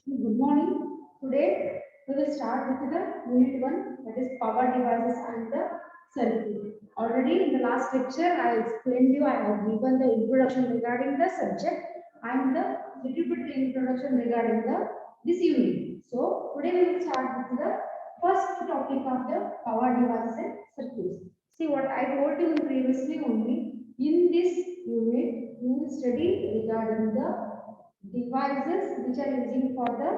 Good morning. Today we will start with the unit 1, that is power devices and the circuit. Already in the last lecture I explained you, I have given the introduction regarding the subject and the little bit introduction regarding the this unit. So today we will start with the first topic of the power devices and circuits. See what I told you previously only. In this unit we will study regarding the devices which are using for the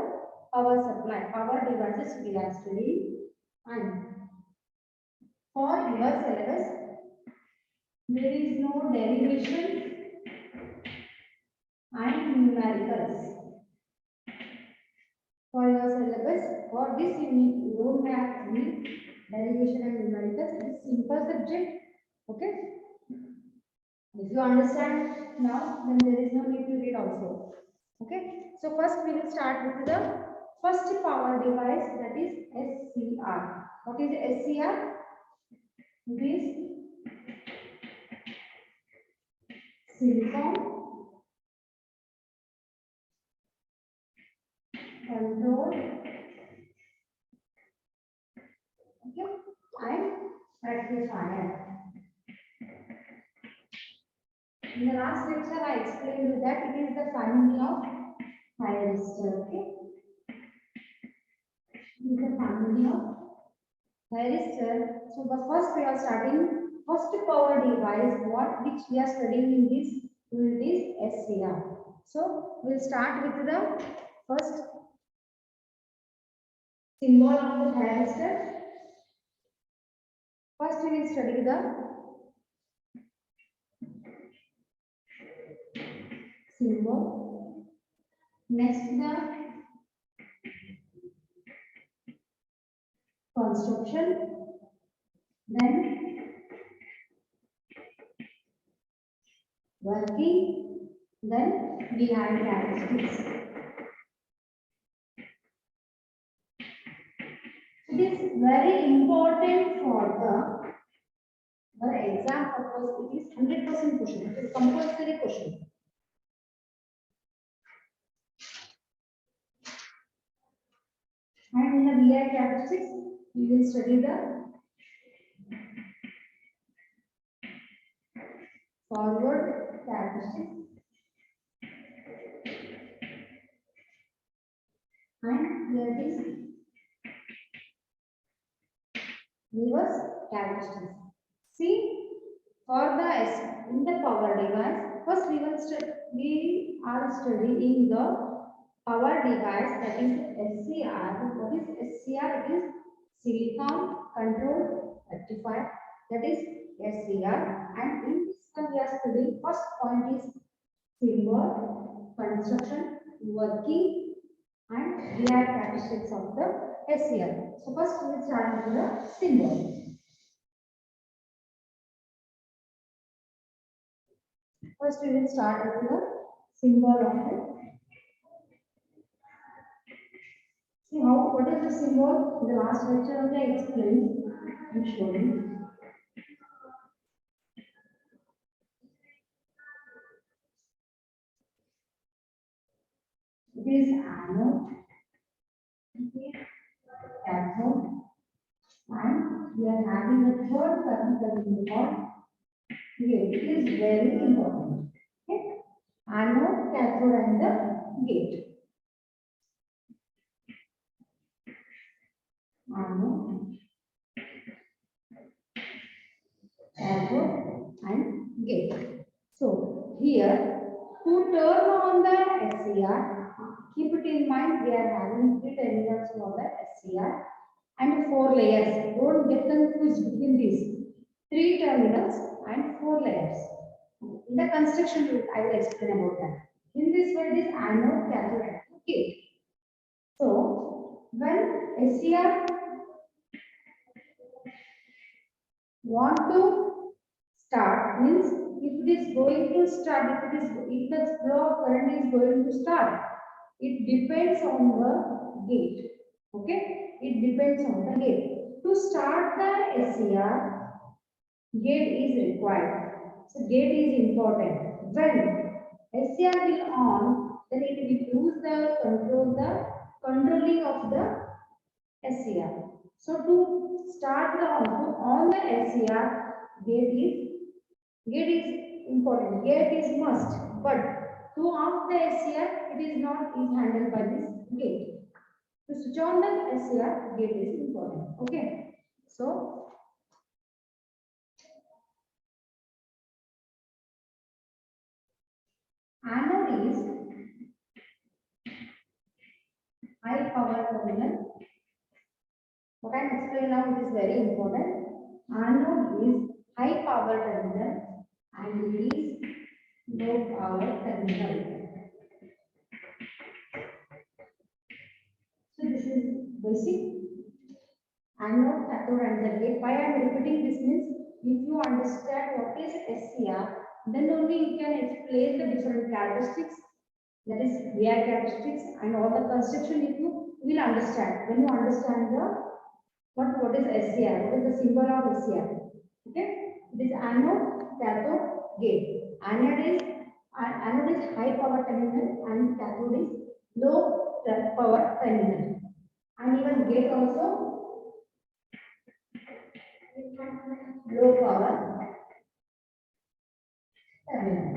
power supply, power devices we are studying. And for your syllabus, there is no derivation and numericals. For your syllabus, for this unit, you don't have any derivation and numericals. It is simple subject. Okay. If you understand now, then there is no need to read also. Okay. So first we will start with the first power device, that is SCR. What is SCR? It is silicon control, okay, and rectifier. In the last lecture, I explained you that it is the family of thyristor. Okay, it is the family of thyristor. So the first we are starting first power device. What which we are studying in this unit is SCR. So we'll start with the first symbol of the thyristor. First we will study the symbol. Next the construction. Then working. Then behind characteristics. It is very important for the exam purpose. It is 100% question. It is compulsory question. And in the behind characteristics, we will study the forward characteristics and there is reverse characteristics. See, for the in the power device, first we are studying the power device, that is SCR. What is SCR? It is silicon control rectifier, that is SCR. And in this one we are studying first point is symbol, construction, working, and real characteristics of the SCR. So first we will start with the symbol. First we will start with the symbol of the. See how, what is the symbol? In the last lecture I explained and showed you. It is anode, cathode, and we are having a third terminal called gate. It is very important. Okay? Anode, cathode, and the gate. Anode, cathode, and gate. So here, to turn on the SCR, keep it in mind we are having three terminals for the SCR and four layers. Don't get confused between these three terminals and four layers. In the construction, I will explain about that. In this way, this anode, cathode, and gate. So when SCR want to start, means if it is going to start, if the flow of current is going to start, it depends on the gate. Okay, it depends on the gate. To start the SCR, gate is required. So gate is important. When SCR will on, then it will use the control the controlling of the SCR. So to start the on the SCR, gate is important. Gate is must, but to off the SCR, it is not is handled by this gate. To switch on the SCR, gate is important. Okay. So anode is high power terminal. What I am explaining now, it is very important. Anode is high power terminal and it is low power terminal. So this is basic. Anode, cathode and the gate. Why I am repeating this means if you understand what is SCR, then only you can explain the different characteristics, that is VR characteristics and all the construction. If you will understand, when you understand the what is SCR, what is the symbol of SCR. Okay, it is anode, cathode, gate. Anode is high power terminal and cathode is low power terminal, and even gate also low power terminal.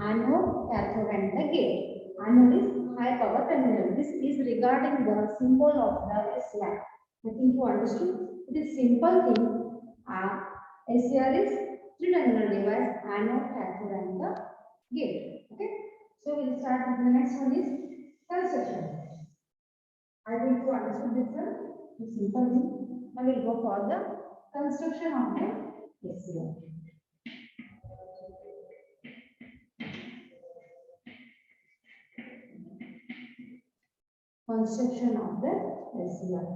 Anode, cathode and the gate. Anode is high power terminal. This is regarding the symbol of the SCR. I think you understood. It is simple thing. SCR is three-terminal device, anode, cathode, and the gate. Okay. So we'll start with the next one is construction. I think you understood this one. It's simple thing. Now we'll go for the construction of the SCR. Construction of the SCR.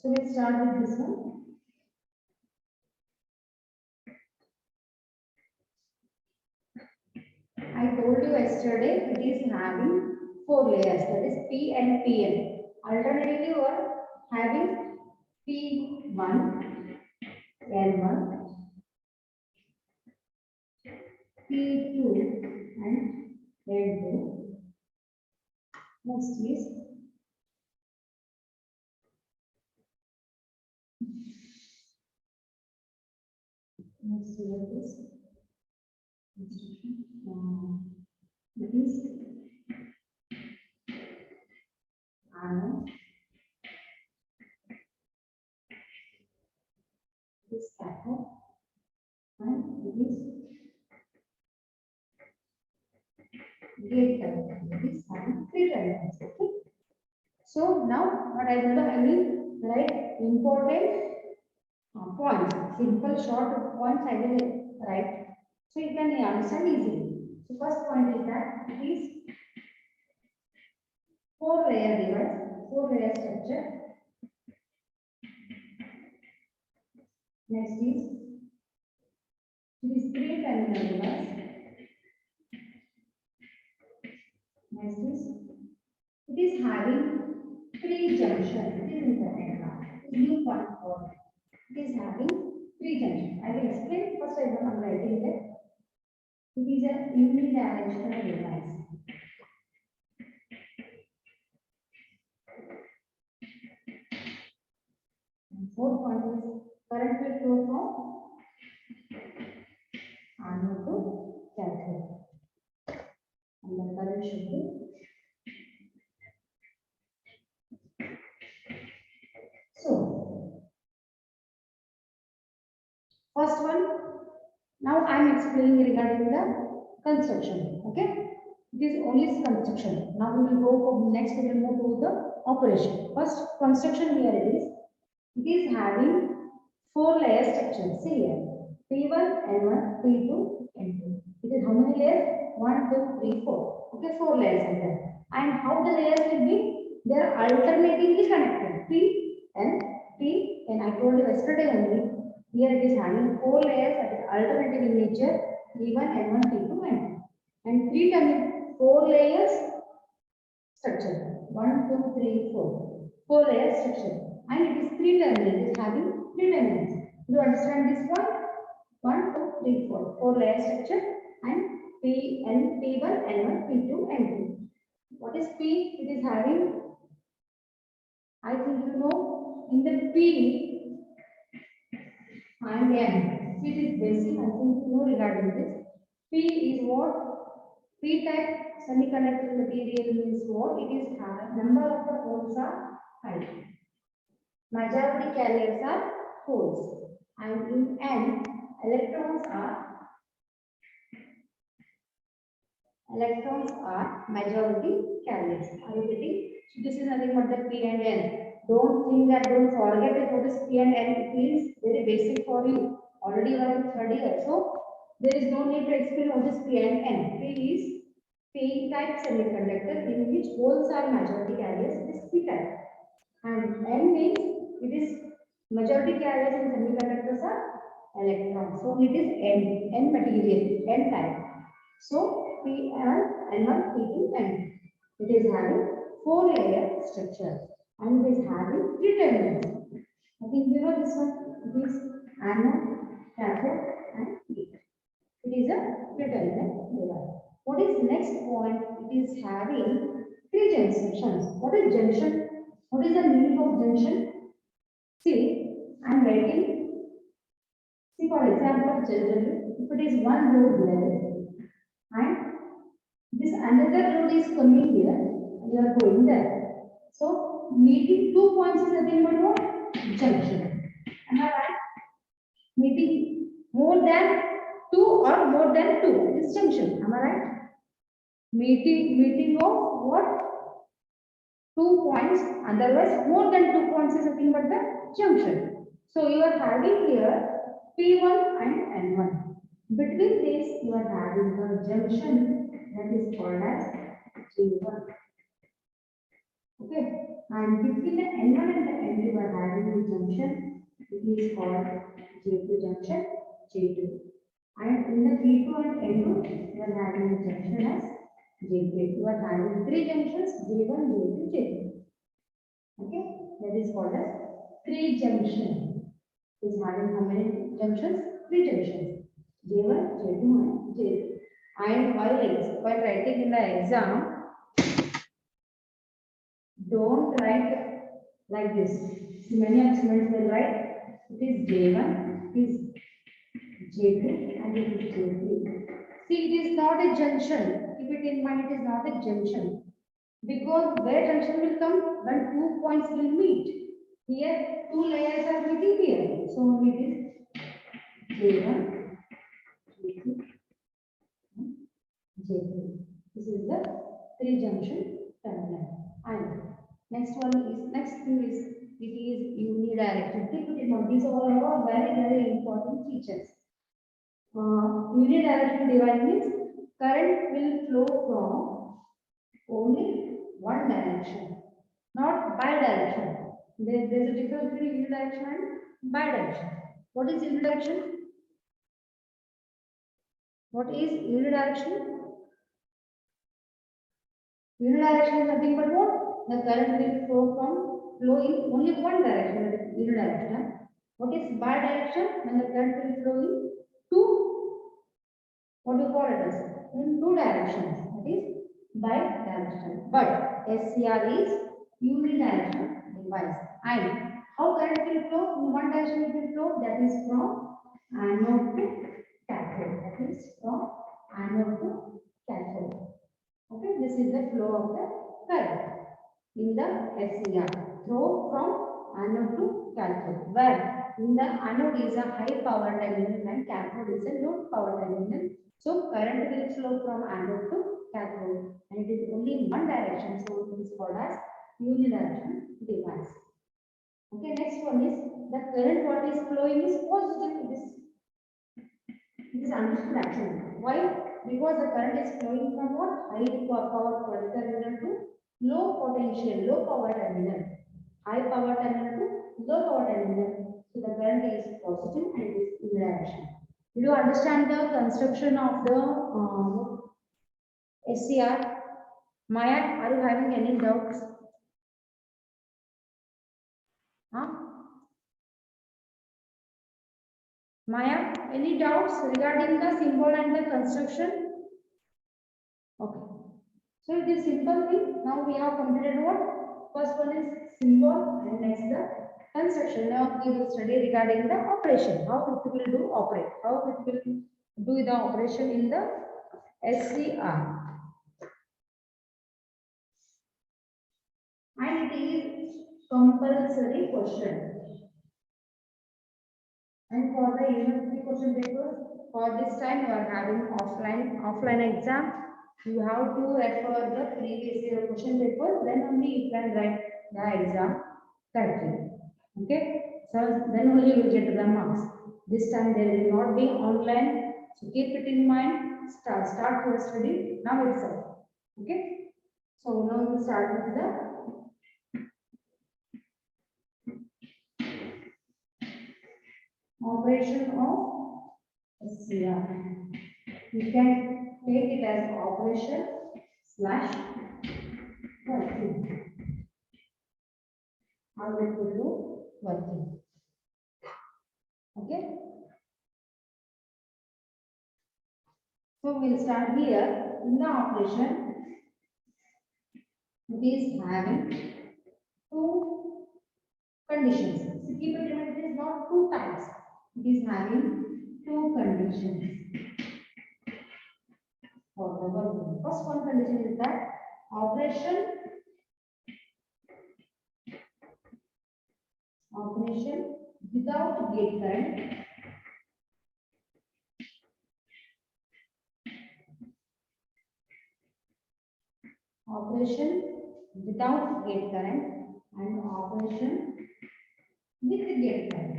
So we'll start with this one. I told you yesterday it is having 4 layers, that is P and PN. Alternatively, you are having P1, N1, P2 and N2. Next is next word is it is anode, this cathode, and it is gate terminal. It is having 3 terminals. Okay. So now what I will write important points, simple short points I will write, so you can understand easily. So first point is that it is 4-layer device, 4-layer structure. Next is it is 3-terminal device. Next is it is having 3 junctions. It is important now. New point for it is having 3 junctions. I will explain. First I am writing that it is a unidirectional device. And fourth point is current will flow from anode to cathode. And the current should be so. First one, now I am explaining regarding the construction. Okay, it is only construction. Now we will go for next. We will move to the operation. First, construction here it is. It is having 4-layer structure. See here, P1, N1, P2, N2. It is how many layers? 1, 2, 3, 4. Okay, 4 layers are there. And how the layers will be? They are alternatingly connected. P and P. And I told you yesterday only. Here it is having 4 layers that is alternative in nature. P1, N1, P2, N2. And 3 terminal 4 layers structure. 1, 2, 3, 4. 4 layers structure. And it is 3 terminals. It is having 3 terminals. Do you understand this one? 1, 2, 3, 4. 4 layer structure and P and P1, N1, P2, N2. What is P? It is having in the P and N, it is basic. I think you know regarding this. P is what? P type semiconductor material means what? It is number of the holes are high. Majority carriers are holes, and in N, electrons are majority carriers. Are you getting? So this is nothing but the P and N. Don't think that, don't forget it. What is P and N? It is very basic for you. Already you are in third year, so there is no need to explain what is P and N. P is P-type semiconductor in which holes are majority carriers. It is P-type. And N means it is majority carriers in semiconductors are electrons. So it is N material, N type. So P and N1, P2, N. It is having 4-layer structure and it is having 3 terminals. I think you know this one. It is anode, cathode, and gate. It is a 3-terminal device. What is next point? It is having 3 junctions. What is junction? What is the meaning of junction? See, I am writing. See, for example, generally, if it is one road level and this another road is coming here, you are going there. So, meeting 2 points is nothing but what? Junction. Am I right? Meeting more than 2 or more than 2 is junction. Am I right? Meeting of what? 2 points, otherwise more than 2 points is nothing but the junction. So you are having here P1 and N1. Between this you are having the junction that is called as J1. Okay, and between the N1 and the N2 you are having a junction. It is called J2 junction, J2. And in the P2 and N2 you are having a junction as J3. You are having 3 junctions, J1, J2, J3. Okay, that is called as 3 junction. Is having how many junctions? 3 junctions. J1, J2, and J3. And while writing in the exam, don't write like this. Many students will write it is J1, it is J2, and it is J3. See, it is not a junction. Keep it in mind, it is not a junction. Because where junction will come? When 2 points will meet. Here, 2 layers are meeting here. So, it is J1, J2, J3. This is the 3 junction terminal. And next thing is, it is unidirectional. Keep it in mind. These all are very important features. Unidirectional device means current will flow from only one direction, not bidirectional. There's a difference between unidirectional and bidirectional. What is unidirectional? What is unidirectional? Unidirectional is nothing but what? The current will flow in only one direction, that is unidirectional. What is bidirectional? When the current will flow in two, what do you call it as? In 2 directions, that is bidirectional. But SCR is unidirectional device. And how current will flow? In one direction it will flow, that is from anode to cathode. That is from anode to cathode. Okay, this is the flow of the current in the SCR. Flow from anode to cathode. Where in the anode is a high power terminal and cathode is a low power terminal. So current will flow from anode to cathode, and it is only in one direction. So it is called as unidirectional device. Okay, next one is the current what is flowing is positive. It is understood actually. Why? Because the current is flowing from what? High power terminal to low potential, low power terminal. High power terminal to low power terminal. So the current is positive and it is unidirectional. Did you understand the construction of the SCR? Maya, are you having any doubts? Huh? Maya, any doubts regarding the symbol and the construction? Okay. So it is simple thing. Now we have completed what? First one is symbol and next the construction. Now we will study regarding the operation, how it will do operate, how it will do the operation in the SCR. And it is compulsory question. And for the university question paper, for this time you are having offline exam. You have to refer the previous year question paper. Then only you can write the exam correctly. Okay. So then only you will get the marks. This time there will not be online. So keep it in mind. Start your study now itself. Okay. So now we will start with the operation of SCR. You can take it as operation slash working. How it will do working. Okay. So we'll start here in the operation. It is having two conditions. So keep it in mind, it is not two types. It is having two conditions for the working. First one condition is that operation without gate current operation without gate current and operation with gate current.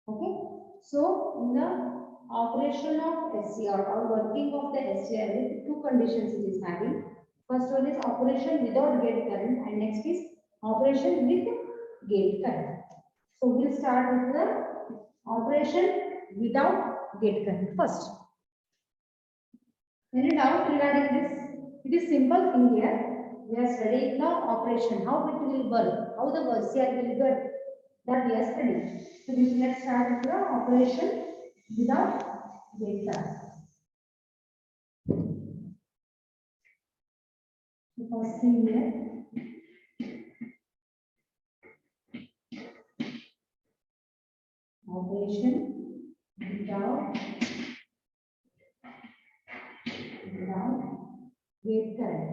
Okay, so in the operation of SCR or working of the SCR with two conditions it is having. First one is operation without gate current and next is operation with gate current. So we'll start with the operation without gate current first. Any doubt regarding this? It is simple thing here. We are studying the operation, how it will work, how the SCR will work. That we are studying. So let's start with the operation without gate current. So first thing here, operation without gate current.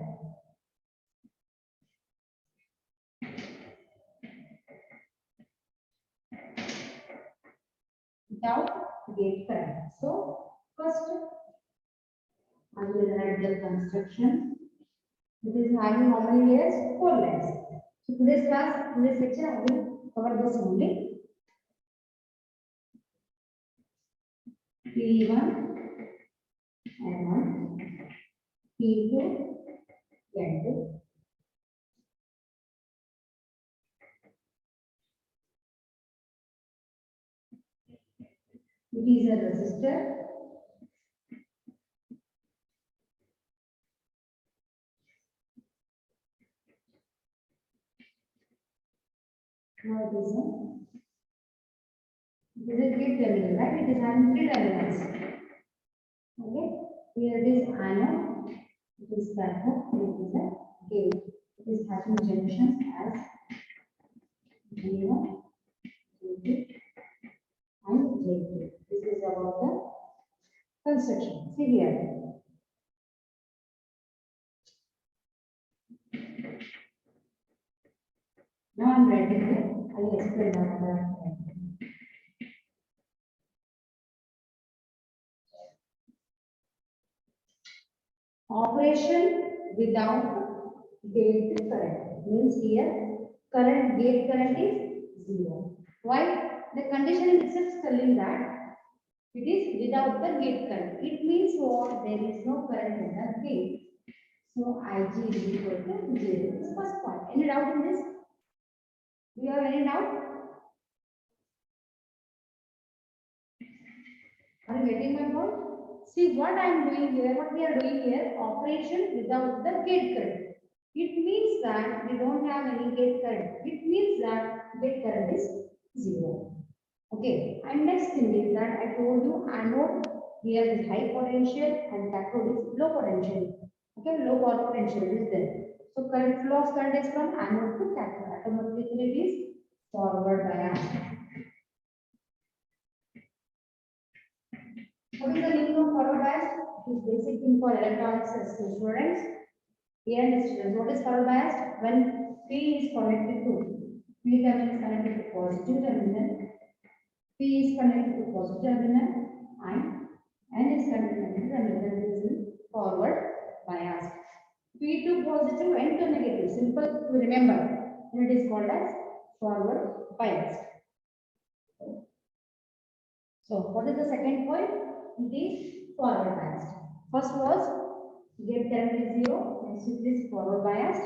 Without gate current. So first I will write the construction. It is having how many layers? 4 layers. So today's class, today's lecture, I will cover this only. P1 N1, P2 N2. It is a resistor. Now it is a gate terminal, right? It is having 3 terminals. Okay. Here it is anode, it is cathode, it is a gate. It is having junctions as G1, G2, and J2. This is about the construction. See here. Now I'm writing here. I will explain about the operation without gate current means here gate current is 0. Why? The condition itself is telling that it is without the gate current. It means what? There is no current in the gate. So Ig is equal to 0. This is first point. Any doubt in this? Do you have any doubt? Are you getting my point? See what I am doing here, what we are doing here, operation without the gate current. It means that we don't have any gate current. It means that gate current is 0. Okay, and next thing is that I told you anode here is high potential and cathode is low potential. Okay, low power potential is there. So current flow of current is from anode to cathode. Automatically it is forward biased. What is the meaning of forward bias? It is basic thing for electronics students. Here students, what is forward bias? When P is connected to P terminal is connected to positive terminal, P is connected to positive terminal, and N is connected to terminal. That is forward bias. P to positive, N to negative. Simple to remember. And it is called as forward bias. So what is the second point? It is forward biased. First was gate current is zero, next it is forward biased.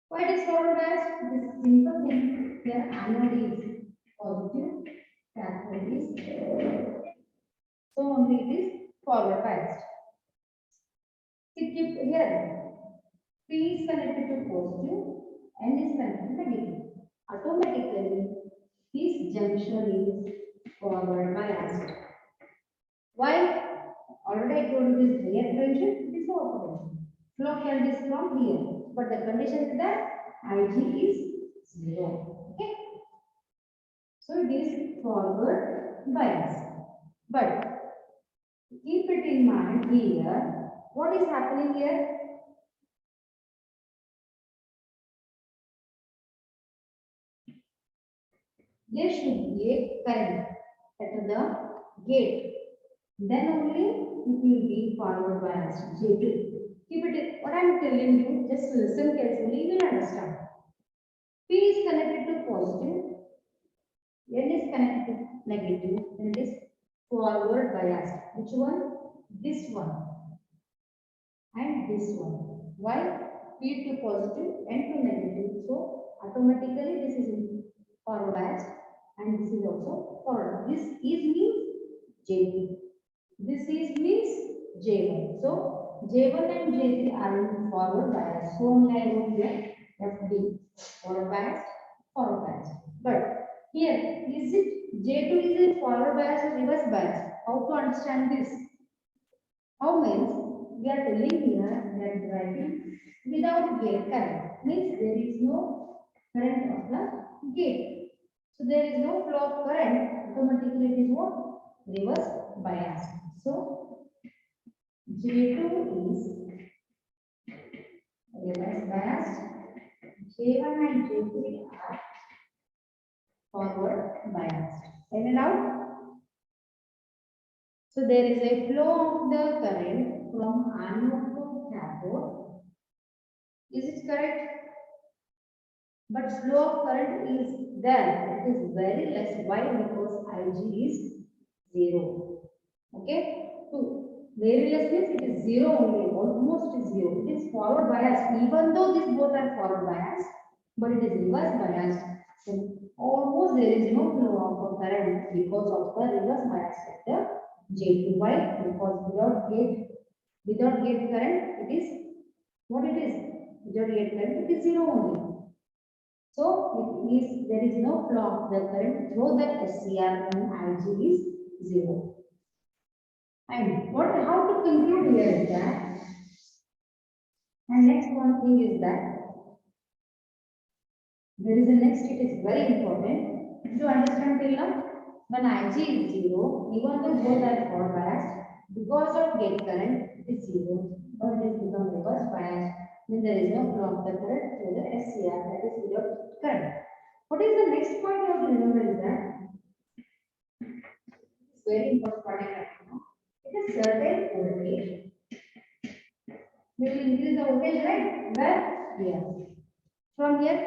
Why it is forward biased? It is simple thing. Here anode is positive, cathode is so only it is forward biased. See, keep here P is connected to positive, N is connected to negative. Automatically this junction is forward biased. Why? Already I told you this here potential, it is lower potential. Flow current is from here, but the condition is that Ig is 0. Okay. So it is forward bias. But keep it in mind here. What is happening here? There should be a current at the gate. Then only it will be forward biased. J2. Keep it. What I am telling you, just listen carefully, you will understand. P is connected to positive, N is connected to negative, and it is forward biased. Which one? This one and this one. Why? P to positive, N to negative. So automatically this is forward biased, and this is also forward. This is means J2. This is means J1. So J1 and J3 are in forward bias. So only I wrote here FD, forward biased, forward biased. But here, is it J2 is in forward bias or reverse bias? How to understand this? How means we are telling here that writing without gate current means there is no current of the gate. So there is no flow of current. Automatically it is what? Reverse bias. So J2 is reverse biased. J1 and J3 are forward biased. In and out. So there is a flow of the current from anode to cathode. Is it correct? But flow of current is there. It is very less. Why? Because Ig is 0. Okay? 2. Very less means it is 0 only. Almost is 0. It is forward biased. Even though these both are forward biased, but it is reverse biased. So almost there is no flow of current because of the reverse bias factor J2. Why? Because without gate current, it is what it is. Without gate current, it is 0 only. So it is there is no flow of the current through the SCR when Ig is 0. And how to conclude here is that, and next one thing is that there is a next, it is very important to understand till now. When Ig is 0, even though both are forward biased, because of gate current it is 0, but it is become reverse biased, then there is no flow of the current through the SCR, that is without current. What is the next point you have to remember is that it's very important point right now. It is certain voltage. We will increase the voltage, right? Where? Here. From here.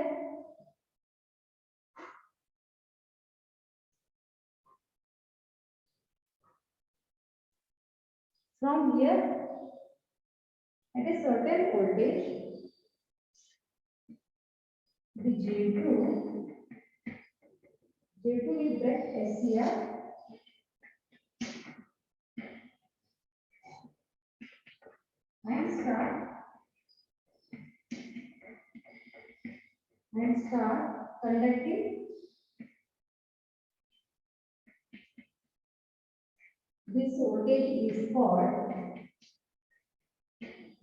From here, at a certain voltage, the J2 is that SCR and start conducting this voltage is called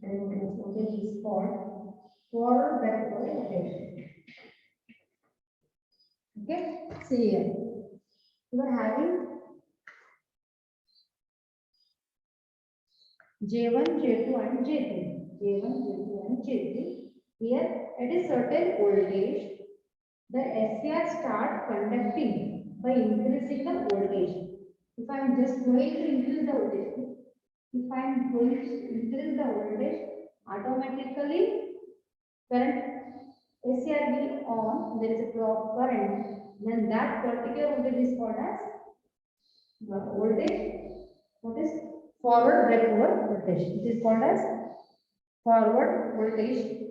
voltage is called forward backward rotation. Okay, see here. You are having J1, J2 and J3. J1, J2 and J3. Here at a certain voltage, the SCR start conducting by increasing the voltage. If I am just going to increase the voltage, if I am going to increase the voltage, automatically current SCR will on, there is a clock current, then that particular voltage is called as the voltage. What is forward backward voltage? It is called as forward voltage.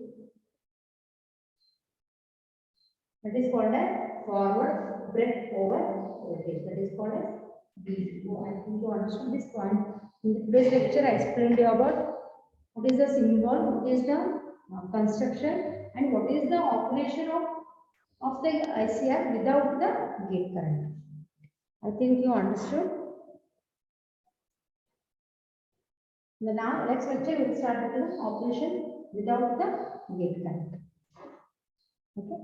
That is called as forward breakover voltage. That is called as VO. I think you understood this point. In today's lecture, I explained you about what is the symbol, what is the construction, and what is the operation of the ICR without the gate current. I think you understood. The now next lecture we will start with the operation without the gate current. Okay.